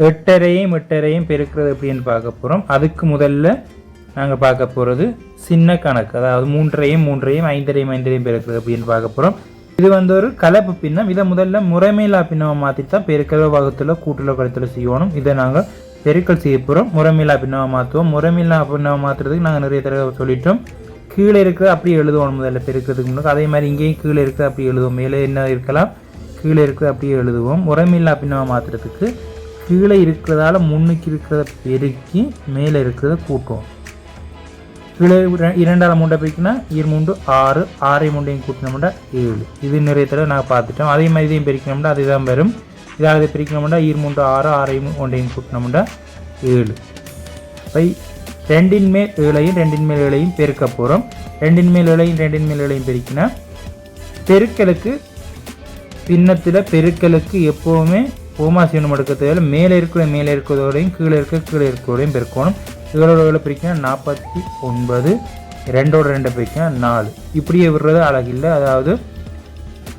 8.5 பெருக்கிறது எப்படின்னு பார்க்க போகிறோம். அதுக்கு முதல்ல நாங்கள் பார்க்க போகிறது சின்ன கணக்கு, அதாவது 3.5 5.5 பெருக்கிறது அப்படின்னு பார்க்க போகிறோம். இது ஒரு கலப்பு பின்னம். இதை முதல்ல முறைமையில்லா பின்னமாக மாற்றி தான் பெருக்கலோ வகுத்துல கூட்டுல கழுத்துல செய்யணும். இதை நாங்கள் பெருக்கல் செய்ய போகிறோம். முறைமையில்லா பின்னமாக மாற்றுவோம். முறைமையில்லா பின்னமாக மாற்றுறதுக்கு நாங்கள் நிறைய தடவை சொல்லிட்டோம். கீழே இருக்கிற அப்படி எழுதுவோம் முதல்ல பெருக்கிறதுக்கு முன்னாடி. அதே மாதிரி இங்கேயும் கீழே இருக்கிற அப்படி எழுதுவோம். மேலே என்ன இருக்கலாம், கீழே இருக்கிற அப்படியே எழுதுவோம். முறைமையில்லா பின்னமாக மாற்றுறதுக்கு கீழே இருக்கிறதால முன்னுக்கு இருக்கிறத பெருக்கி மேலே இருக்கிறத கூட்டுவோம். கீழே 2ஆல் 3 பெருக்கினா 2 6, 6 3 கூட்டினோம்னா 7. இது நிறைய தடவை நாங்கள் பார்த்துட்டோம். அதே மாதிரி இதையும் பெருக்கினோம்னா அதுதான் வரும். இதாக இதை பிரிக்கணும்னா 2 6, 6 1 கூட்டினோம்னா 7. இப்போ 2 மேல் 7ஐயும் 2 மேல் 7ஐயும் பெருக்க போகிறோம். 2 மேல் 7ஐயும் 2 மேல் 7ஐயும் பெருக்கினா பெருக்கலுக்கு பின்னத்தில் பெருக்கலுக்கு எப்போவுமே ஓமாசியனம் எடுக்க தேவையில்லை. மேலே இருக்கிறதோடையும் கீழே இருக்கிறதோடையும் பெருக்கணும். 7 பிரிக்கினா 49, 2 பிரிக்கினா 4. இப்படியே விடுறது அழகில்லை. அதாவது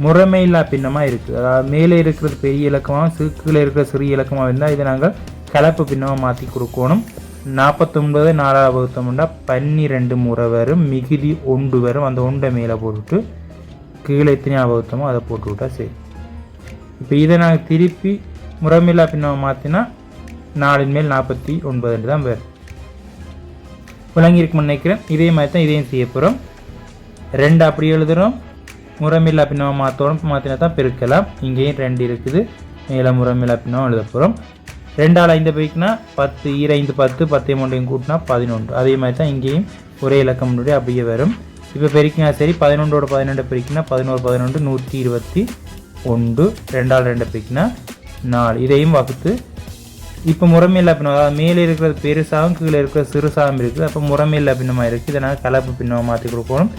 முறைமையில்லா பின்னமாக இருக்குது. அதாவது மேலே இருக்கிறது பெரிய இலக்கமாக கீழே இருக்கிற சிறிய இலக்கமாக இருந்தால் இதை நாங்கள் கலப்பு பின்னமாக மாற்றி கொடுக்கணும். 49 4ஆல் வகுத்தோம்னா 12 முறை வரும். மிகுதி 1 வரும். அந்த 1 மேலே போட்டுவிட்டு கீழே எத்தனையாக வகுத்தோமோ அதை போட்டு விட்டா சரி. இப்போ இதை நாங்கள் திருப்பி முறைமையில்லா பின்னமாக மாற்றினா 4 மேல் 49 தான் வரும். விளங்கியிருக்குன்னு நினைக்கிறேன். இதே மாதிரி தான் இதையும் செய்ய போகிறோம். 2 அப்படி எழுதுகிறோம். முறைமையில்லா பின்னமாக மாற்றினா தான் பெருக்கலாம். இங்கேயும் 2 இருக்குது. மேலே முறைமையில்லா பின்னமாக எழுத போகிறோம். 2ஆல் 5 பெருக்கினா 10, 5 10, 10 3 கூட்டினா 11. அதே மாதிரி தான் இங்கேயும் ஒரே இலக்கம் முன்னாடி அப்படியே வரும். இப்போ பெருக்கினா சரி. 11ஓட 12 பெருக்கினா 11 11 121. 2ஆல் 2 பெருக்கினா 4. இதையும் வகுத்து இப்போ முறைமையில்லா பின்னம், அதாவது மேலே இருக்கிறது பெருசாகவும் கீழே இருக்கிறது சிறுசாகவும் இருக்குது. அப்போ முறைமையில்லா பின்னமாக இருக்குது. இதனால் கலப்பு பின்னமாக மாற்றி கொடுக்கணும்.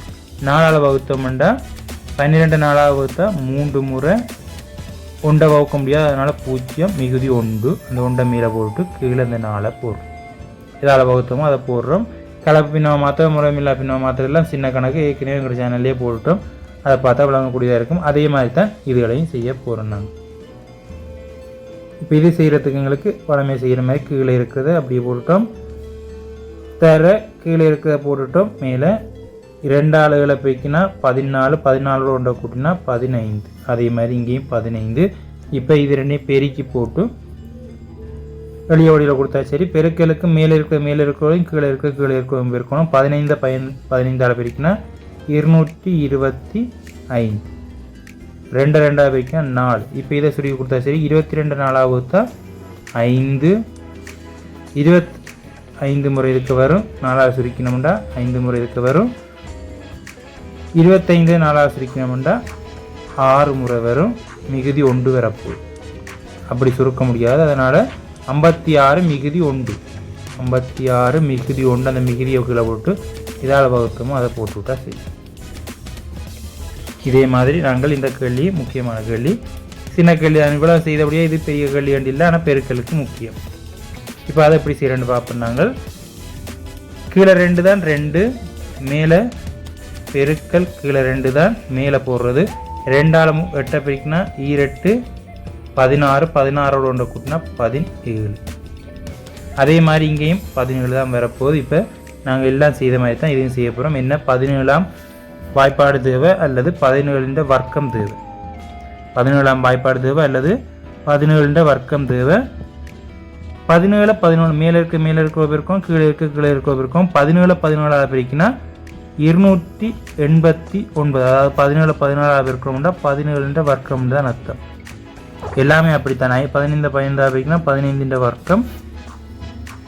4ஆல் வகுத்தோம்னா 12 4ஆல் வகுத்தா 3 முறை 1 வகுக்க முடியாது. அதனால் 0 மிகுதி 1. அந்த 1 மேலே போட்டு கீழே இந்த 4 போடுறோம். இதால் வகுத்தோமோ அதை போடுறோம். கலப்பு பின்னமாக மாற்ற முறைமையில்லா பின்னமாக மாற்றலாம் சின்ன கணக்கு ஏற்கனவே எங்கள் சேனல்லே போட்டுட்டோம். அதை பார்த்தா விளங்கக்கூடியதாக இருக்கும். அதே மாதிரி தான் இதுகளையும் செய்ய போகிறோம் நாங்கள். இப்போ இது செய்கிறதுக்கு எங்களுக்கு வளமே செய்கிற மாதிரி கீழே இருக்கிறத அப்படியே போட்டுட்டோம். கீழே இருக்கிறத போட்டுட்டோம். மேலே 2ஆல் 7 பெருக்கினா 14, 14 1 கூட்டினா 15. அதே மாதிரி இங்கேயும் 15. இப்போ இது 2 பெருக்கி போட்டு வெளியே வழியில் கொடுத்தா சரி. பெருக்கலுக்கு மேலே இருக்கிறதையும் கீழே இருக்கிறதையும் பெருக்கணும். 15ஆல் பெருக்கினா 225. 2 பெருக்கினா 4. இப்போ இதை சுருக்கி கொடுத்தா சரி. 22 4ஆல் வகுத்தா 5, 25 முறை இதுக்கு வரும். 4ஆல் சுருக்கினோம்னா 5 முறை இதுக்கு வரும். 25 4ஆல் சுருக்கினோம்னா 6 முறை வரும். மிகுதி 1 வரப்போகுது. அப்படி சுருக்க முடியாது. அதனால் 56 மிகுதி 1. 56 மிகுதி 1. அந்த மிகுதியை கீழே போட்டு இதால் வகுத்தோமோ அதை போட்டு விட்டா சரி. இதே மாதிரி நாங்கள் இந்த கேள்வி முக்கியமான கேள்வி. சின்ன கேள்வி இவ்வளோ செய்தபடியே இது பெரிய கேள்வி வேண்டி இல்லை. ஆனால் பெருக்கலுக்கு முக்கியம். இப்போ அதை எப்படி செய்யறேன்னு பார்ப்போம். நாங்கள் கீழே 2 தான் 2 மேலே பெருக்கல் கீழே 2 தான் மேலே போடுறது. 2ஆல் 8 பெருக்கினா 8 16, 16ஓட 1 கூட்டினா 17. அதே மாதிரி இங்கேயும் 17 தான் வரப்போகுது. இப்போ நாங்கள் எல்லாம் செய்த மாதிரி தான் இதையும் செய்ய போகிறோம். என்ன 17ஆம் வாய்ப்பாடு தேவை அல்லது 17 வர்க்கம் தேவை. 17ஆம் வாய்ப்பாடு தேவை அல்லது 17 வர்க்கம் தேவை. 17 11 மேலே இருக்க இருக்கும் கீழே இருக்க இருக்கும். 17 17ஆல் பெருக்கினா 289. அதாவது 17 16ஆல் பெருக்கணும்னா 17 வர்க்கம் தான் அர்த்தம். எல்லாமே அப்படித்தான். 15 15ஆல் பெருக்கினா 15 வர்க்கம்.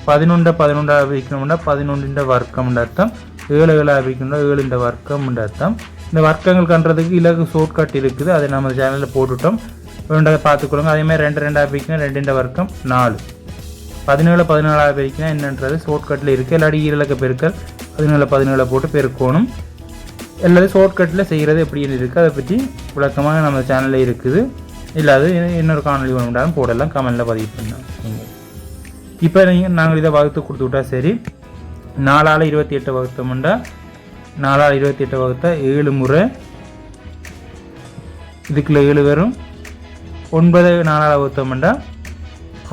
11 11ஆல் பெருக்கணும்னா 11 வர்க்கம் அர்த்தம். 7 7ஆல் பெருக்கணும்னா 7 வர்க்கம் அர்த்தம். இந்த வர்க்கங்கள் கண்டுறதுக்கு இலக்கு ஷார்ட்கட் இருக்குது. அதை நம்ம சேனலில் போட்டுட்டோம். 2 பார்த்துக்கொள்ளுங்க. அதே மாதிரி 2 2ஆல் பெருக்கினா 2 வர்க்கம் 4. 17 14ஆல் பெருக்கினா என்னன்றது ஷார்ட்கட்டில் இருக்குது. இல்லாட்டி ஈரலக்க பெருக்கல் 17 17 போட்டு பெருக்கணும். எல்லாரும் ஷார்ட்கட்டில் செய்கிறது எப்படின்னு இருக்குது. அதை பற்றி விளக்கமாக நம்ம சேனலில் இருக்குது. இல்லாது இன்னொரு காணொலி வேணும்னாலும் போடலாம். கமெண்டில் பதிவு பண்ணலாம் நீங்கள். இப்போ நாங்கள் இதை வகுத்து கொடுத்து விட்டா சரி. 4ஆல் 28 வகுத்தோம்னா 4ஆல் 28 வகுத்தா 7 முறை. இதுக்குள்ள 7 வரும். 9 4ஆல் வகுத்தோம்னா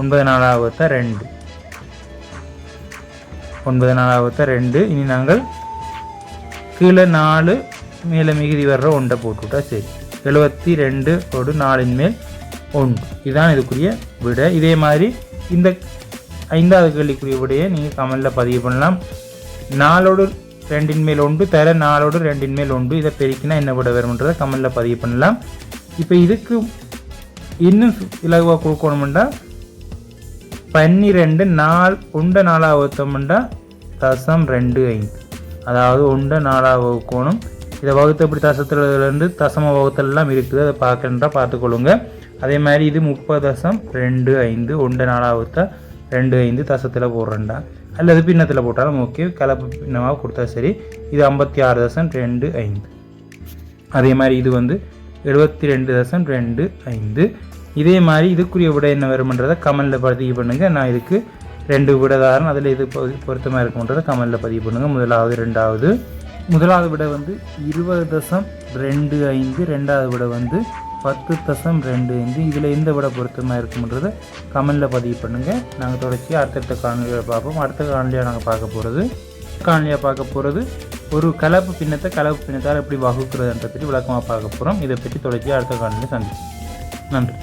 9 4 2 9 4 2. இனி நாங்கள் கீழே 4 மேலே மிகுதி வர்ற 1 போட்டுவிட்டா சரி. 72 ஒரு 4 மேல் 1. இதுதான் இதுக்குரிய விடை. இதே மாதிரி இந்த 5வது கேள்விக்குரிய விடையை நீங்கள் கமெண்டில் பதிவு பண்ணலாம். 4 2 மேல் 1 தர 4 2 மேல் 1 இதை பெருக்கினா என்ன விட வரும்ன்றதை கமெண்டில் பதிவு பண்ணலாம். இப்போ இதுக்கு இன்னும் இலகுவாக கொடுக்கணுமெண்டா 12 1 4 வகுத்தோம்னா 0.25. அதாவது 1 4 வகுக்கணும். இதை வகுத்து எப்படி தசத்துலேருந்து தசம வகுத்தெல்லாம் இருக்குது, அதை பார்க்கணுன்றா பார்த்துக்கொள்ளுங்க. அதே மாதிரி இது 30.25 1 4 வகுத்தா 25 தசத்தில் போடுறேன்டா, அல்லது பின்னத்தில் போட்டாலும் ஓகே, கலப்பு பின்னமாக கொடுத்தா சரி. இது 56.25. அதே மாதிரி இது வந்து 72.25. இதே மாதிரி இதுக்குரிய விடை என்ன வரும்ன்றதை கமெண்டில் பதிவு பண்ணுங்கள். நான் இதுக்கு 2 விடைதாரன், அதில் இது பொருத்தமாக இருக்கும்ன்றதை கமெண்டில் பதிவு பண்ணுங்கள். முதலாவது விடை வந்து 20.25, 2வது விடை வந்து 10.25. இதில் எந்த விடை பொருத்தமாக இருக்கும்ன்றதை கமெண்டில் பதிவு பண்ணுங்கள். நாங்கள் தொடர்ச்சி அடுத்தடுத்த காணொலிகளை பார்ப்போம். அடுத்த காணொலியாக நாங்கள் பார்க்க போகிறது ஒரு கலப்பு பின்னத்தால் எப்படி வகுக்கிறதுன்ற பற்றி விளக்கமாக பார்க்க போகிறோம். இதை பற்றி தொடர்ச்சி அடுத்த காணொலியில் சந்திப்போம். நன்றி.